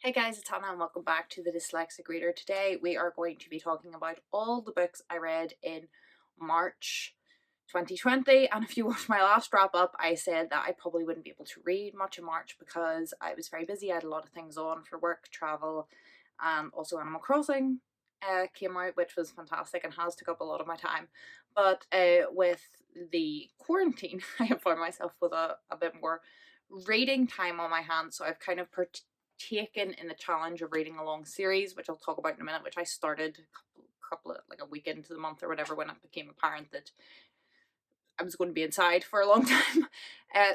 Hey guys, it's Hannah and welcome back to the Dyslexic Reader. Today we are going to be talking about all the books I read in March 2020. And if you watched my last wrap up, I said that I probably wouldn't be able to read much in March because I was very busy. I had a lot of things on for work, travel, and also Animal Crossing came out, which was fantastic and has took up a lot of my time. But with the quarantine, I have found myself with a bit more reading time on my hands. So I've kind of taken in the challenge of reading a long series, which I'll talk about in a minute, which I started a couple of like a week into the month or whatever when it became apparent that I was going to be inside for a long time.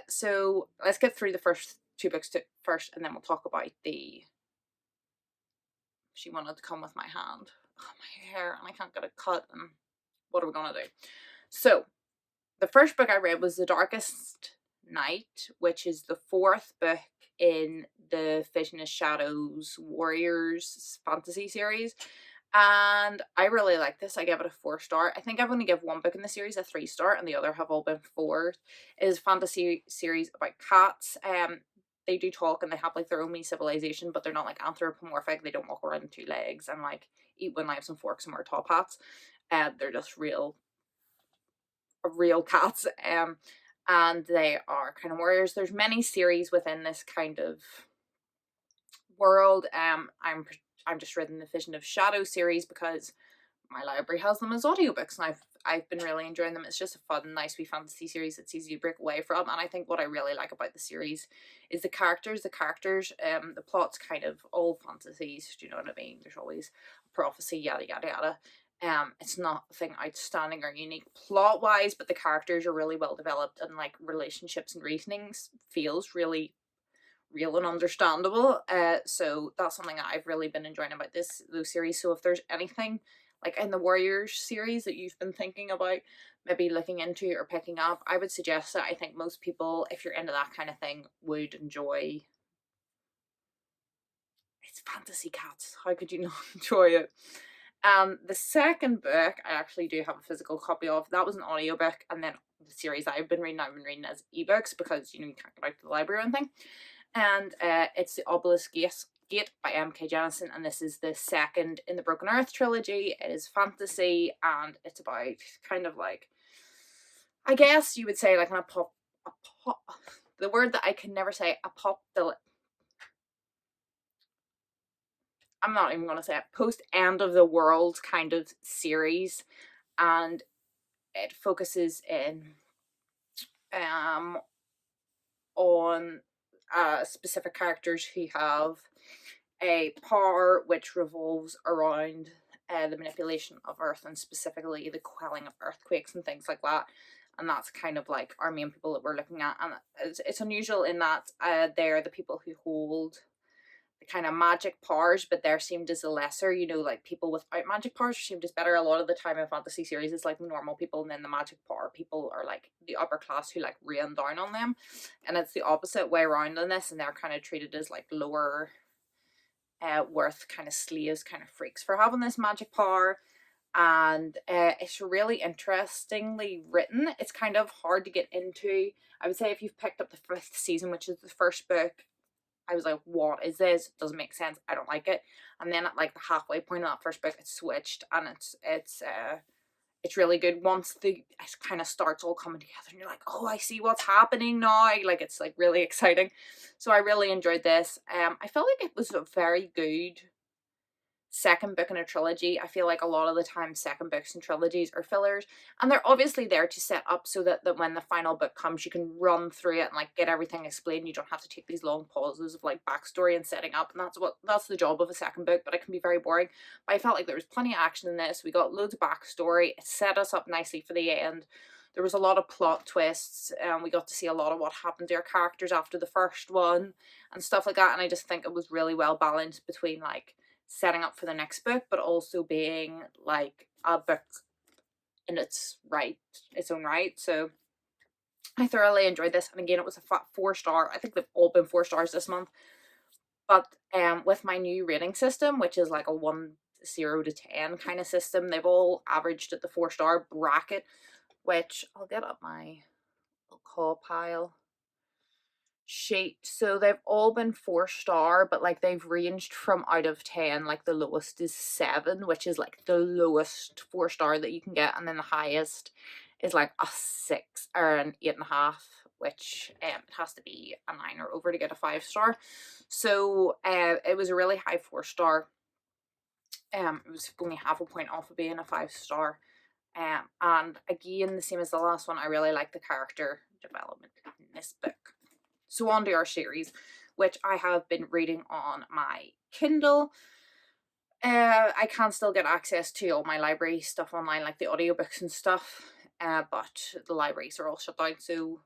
So let's get through the first two books first, and then we'll talk about the She Wanted to Come With My Hand. Oh, my hair, and I can't get it cut, and what are we gonna do? So the first book I read was The Darkest Night, which is the fourth book in the Vision of Shadows Warriors fantasy series. And I really like this. I give it a 4 star. I think I've only give one book in the series a 3 star, and the other have all been 4. It is a fantasy series about cats. They do talk and they have like their own wee civilization, but they're not like anthropomorphic. They don't walk around on 2 legs and like eat with knives and forks and wear top hats. They're just real cats. And they are kind of warriors. There's many series within this kind of world. I'm just reading the Vision of Shadow series because my library has them as audiobooks, and I've been really enjoying them. It's just a fun, nice wee fantasy series that's easy to break away from. And I think what I really like about the series is the characters. The plot's kind of all fantasies, do you know what I mean? There's always a prophecy, yada yada yada. It's not a thing outstanding or unique plot wise, but the characters are really well developed, and like relationships and reasonings feels really real and understandable. So that's something that I've really been enjoying about those series. So if there's anything like in the Warriors series that you've been thinking about maybe looking into or picking up, I would suggest that. I think most people, if you're into that kind of thing, would enjoy. It's fantasy cats. How could you not enjoy it? The second book I actually do have a physical copy of. That was an audiobook, and then the series I've been reading as ebooks because you can't get out to the library or anything. And it's The Obelisk Gate by M.K. Jemisin, and this is the second in the Broken Earth trilogy. It is fantasy, and it's about kind of like, I guess you would say like the word that I can never say, I'm not even going to say it, post end of the world kind of series, and it focuses in um on specific characters who have a power which revolves around the manipulation of earth, and specifically the quelling of earthquakes and things like that. And that's kind of like our main people that we're looking at. And it's unusual in that they're the people who hold the kind of magic powers, but they're seemed as a lesser, like people without magic powers are seemed as better. A lot of the time in fantasy series, it's like normal people, and then the magic power people are like the upper class who like rain down on them. And it's the opposite way around in this, and they're kind of treated as like lower worth kind of slaves, kind of freaks for having this magic power. And it's really interestingly written. It's kind of hard to get into. I would say if you've picked up the 5th season, which is the first book, I was like, what is this? It doesn't make sense. I don't like it. And then at like the halfway point of that first book, it switched, and it's really good once it kind of starts all coming together, and you're like, oh, I see what's happening now. Like it's like really exciting. So I really enjoyed this. I felt like it was a very good second book in a trilogy. I feel like a lot of the time second books in trilogies are fillers, and they're obviously there to set up so that when the final book comes, you can run through it and like get everything explained. You don't have to take these long pauses of like backstory and setting up, and that's the job of a second book, but it can be very boring. But I felt like there was plenty of action in this. We got loads of backstory. It set us up nicely for the end. There was a lot of plot twists, and we got to see a lot of what happened to our characters after the first one and stuff like that. And I just think it was really well balanced between like setting up for the next book, but also being like a book in its own right. So I thoroughly enjoyed this, and again, it was a 4 star. I think they've all been 4 stars this month. But with my new rating system, which is like a 1 0 to 10 kind of system, they've all averaged at the 4 star bracket, which I'll get up my call pile. so they've all been 4-star, but like they've ranged from out of 10, like the lowest is 7, which is like the lowest 4-star that you can get, and then the highest is like a 6 or an 8.5, which it has to be a 9 or over to get a 5-star. So it was a really high 4-star. It was only half a point off of being a 5-star. And again, the same as the last one, I really like the character development in this book. So on to our series, which I have been reading on my Kindle. I can still get access to all my library stuff online, like the audiobooks and stuff, but the libraries are all shut down, so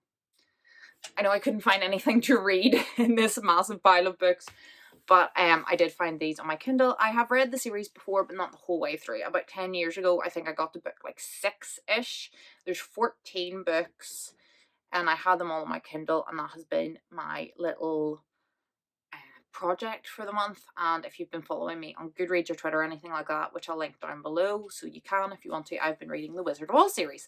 I know I couldn't find anything to read in this massive pile of books, but I did find these on my Kindle. I have read the series before, but not the whole way through. About 10 years ago, I think I got the book like 6-ish. There's 14 books, and I had them all on my Kindle, and that has been my little project for the month. And if you've been following me on Goodreads or Twitter or anything like that, which I'll link down below so you can if you want to, I've been reading the Wizard of Oz series.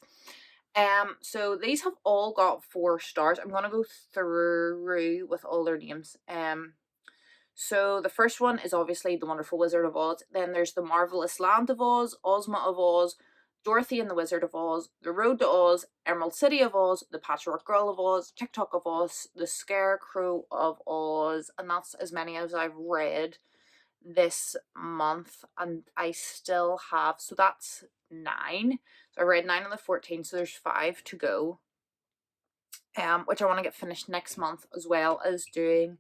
So these have all got 4 stars. I'm gonna go through with all their names. So the first one is obviously The Wonderful Wizard of Oz. Then there's The Marvelous Land of Oz, Ozma of Oz, Dorothy and the Wizard of Oz, The Road to Oz, Emerald City of Oz, The Patchwork Girl of Oz, TikTok of Oz, The Scarecrow of Oz, and that's as many as I've read this month, and I still have, so that's 9. So I read 9 of the 14, so there's 5 to go, which I want to get finished next month, as well as doing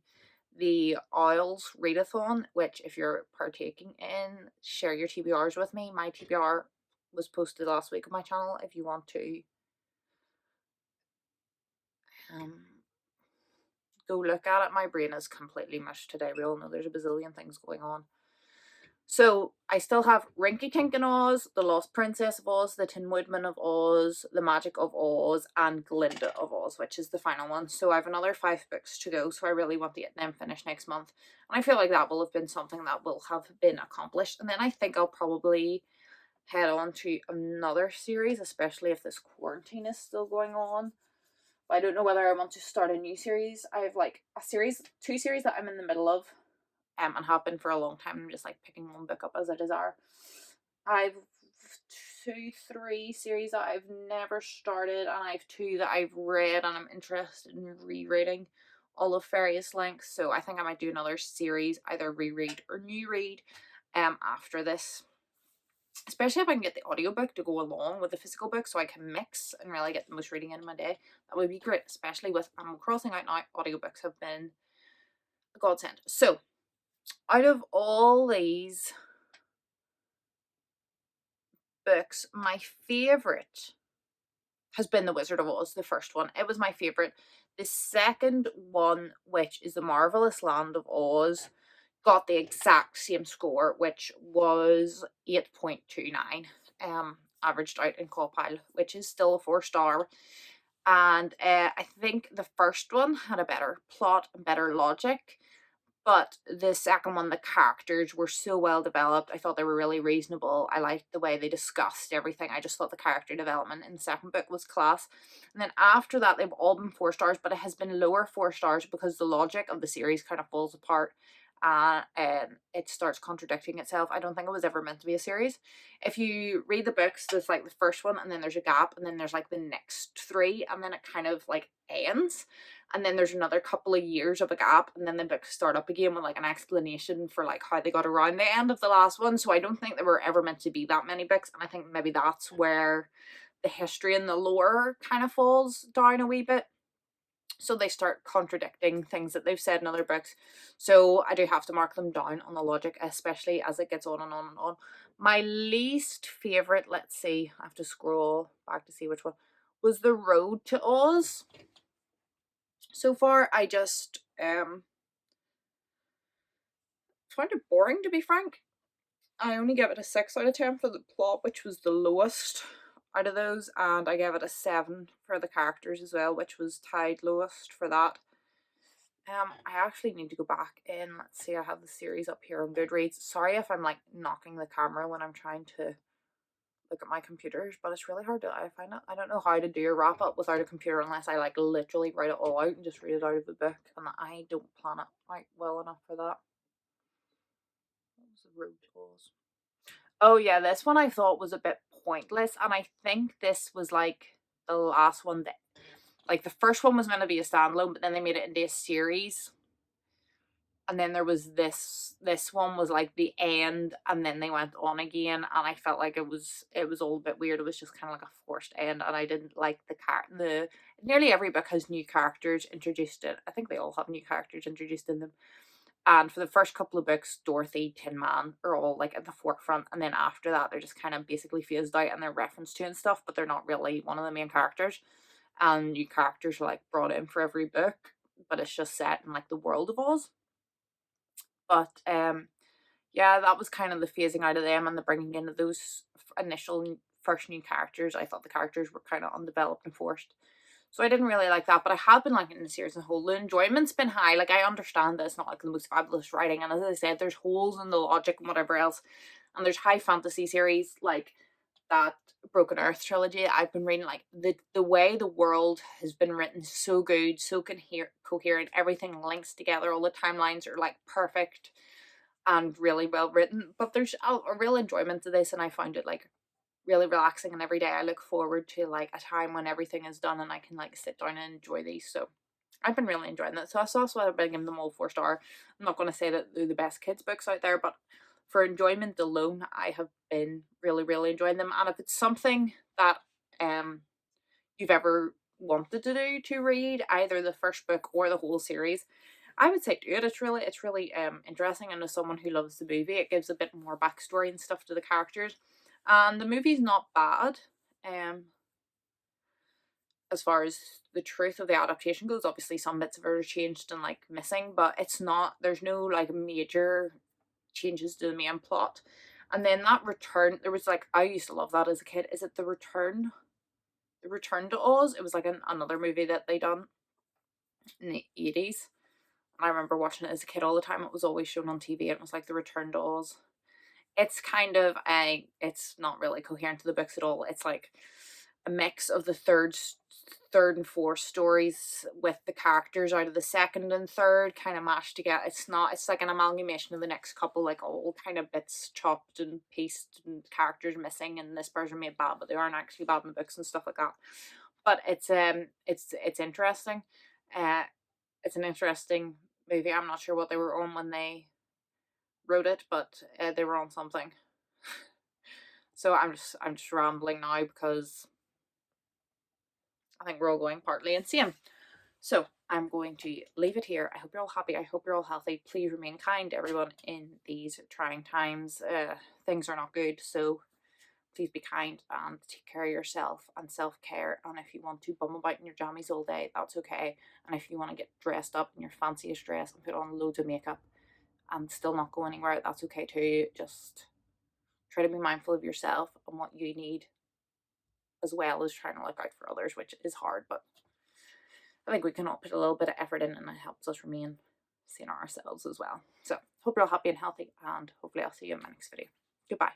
the Owls readathon, which if you're partaking in, share your TBRs with me. My TBR was posted last week on my channel if you want to go look at it. My brain is completely mushed today. We all know there's a bazillion things going on. So I still have Rinky Tink in Oz, The Lost Princess of Oz, The Tin Woodman of Oz, The Magic of Oz, and Glinda of Oz, which is the final one. So I have another 5 books to go, so I really want to get them finished next month. And I feel like that will have been something that will have been accomplished. And then I think I'll probably head on to another series, especially if this quarantine is still going on. I don't know whether I want to start a new series. I have like a series, 2 series that I'm in the middle of, and have been for a long time. I'm just like picking one book up as I desire. I've 3 series that I've never started, and I have 2 that I've read and I'm interested in rereading, all of various lengths. So I think I might do another series, either reread or new read, after this. Especially if I can get the audiobook to go along with the physical book, so I can mix and really get the most reading in my day. That would be great, especially with Animal Crossing out now. Audiobooks have been a godsend. So out of all these books, my favourite has been The Wizard of Oz, the first one. It was my favourite. The second one, which is The Marvelous Land of Oz, got the exact same score, which was 8.29, averaged out in CAWPILE, which is still a 4-star. And I think the first one had a better plot and better logic. But the second one, the characters were so well developed. I thought they were really reasonable. I liked the way they discussed everything. I just thought the character development in the second book was class. And then after that, they've all been 4 stars, but it has been lower 4 stars because the logic of the series kind of falls apart. And it starts contradicting itself. I don't think it was ever meant to be a series. If you read the books, there's like the first one, and then there's a gap, and then there's like the next 3, and then it kind of like ends. And then there's another couple of years of a gap, and then the books start up again with like an explanation for like how they got around the end of the last one. So I don't think there were ever meant to be that many books, and I think maybe that's where the history and the lore kind of falls down a wee bit. So they start contradicting things that they've said in other books. So I do have to mark them down on the logic, especially as it gets on and on and on. My least favourite, let's see, I have to scroll back to see which one, was The Road to Oz. So far, I just found it boring, to be frank. I only gave it a 6 out of 10 for the plot, which was the lowest out of those, and I gave it a 7 for the characters as well, which was tied lowest for that. I actually need to go back in. Let's see, I have the series up here on Goodreads. Sorry if I'm like knocking the camera when I'm trying to look at my computers, but it's really hard to, I find it, I don't know how to do a wrap up without a computer unless I like literally write it all out and just read it out of the book, and I don't plan it quite well enough for that. What was the road tools? Oh yeah, this one I thought was a bit pointless, and I think this was like the last one that, like, the first one was meant to be a standalone, but then they made it into a series. And then there was this one was like the end, and then they went on again, and I felt like it was all a bit weird. It was just kind of like a forced end, and I didn't like the nearly every book has new characters introduced in. I think they all have new characters introduced in them. And for the first couple of books, Dorothy, Tin Man are all like at the forefront, and then after that, they're just kind of basically phased out and they're referenced to and stuff, but they're not really one of the main characters. And new characters are like brought in for every book, but it's just set in like the world of Oz. But yeah, that was kind of the phasing out of them and the bringing in of those initial first new characters. I thought the characters were kind of undeveloped and forced. So I didn't really like that, but I have been liking the series as a whole. The enjoyment's been high. Like, I understand that it's not like the most fabulous writing, and as I said, there's holes in the logic and whatever else. And there's high fantasy series like that Broken Earth trilogy I've been reading. Like, the way the world has been written, so good, so coherent. Everything links together. All the timelines are like perfect and really well written. But there's a real enjoyment to this, and I found it like really relaxing, and every day I look forward to like a time when everything is done and I can like sit down and enjoy these. So I've been really enjoying that. So that's why I've been giving them all 4 star. I'm not going to say that they're the best kids books out there, but for enjoyment alone, I have been really, really enjoying them. And if it's something that um you've ever wanted to do, to read either the first book or the whole series, I would say do it. It's really interesting, and as someone who loves the movie, it gives a bit more backstory and stuff to the characters. And the movie's not bad. Um as far as the truth of the adaptation goes, obviously some bits of it are changed and like missing, but it's not, there's no like major changes to the main plot. And then that return, there was like, I used to love that as a kid. Is it the Return? The Return to Oz? It was like another movie that they done in the 80s. And I remember watching it as a kid all the time. It was always shown on TV. It was like the Return to Oz. It's kind of it's not really coherent to the books at all. It's like a mix of the third and fourth stories with the characters out of the second and third kind of mashed together. It's like an amalgamation of the next couple, like all kind of bits chopped and pieced and characters missing, and this person made bad, but they aren't actually bad in the books and stuff like that. But it's interesting. Uh it's an interesting movie. I'm not sure what they were on when they wrote it, but they were on something. So I'm just rambling now because I think we're all going partly insane. So I'm going to leave it here. I hope you're all happy. I hope you're all healthy. Please remain kind to everyone in these trying times. Things are not good, so please be kind and take care of yourself and self-care. And if you want to bum about in your jammies all day, that's okay. And if you want to get dressed up in your fanciest dress and put on loads of makeup and still not go anywhere, that's okay too. Just try to be mindful of yourself and what you need, as well as trying to look out for others, which is hard, but I think we can all put a little bit of effort in, and it helps us remain seeing ourselves as well. So hope you're all happy and healthy, and hopefully I'll see you in my next video. Goodbye.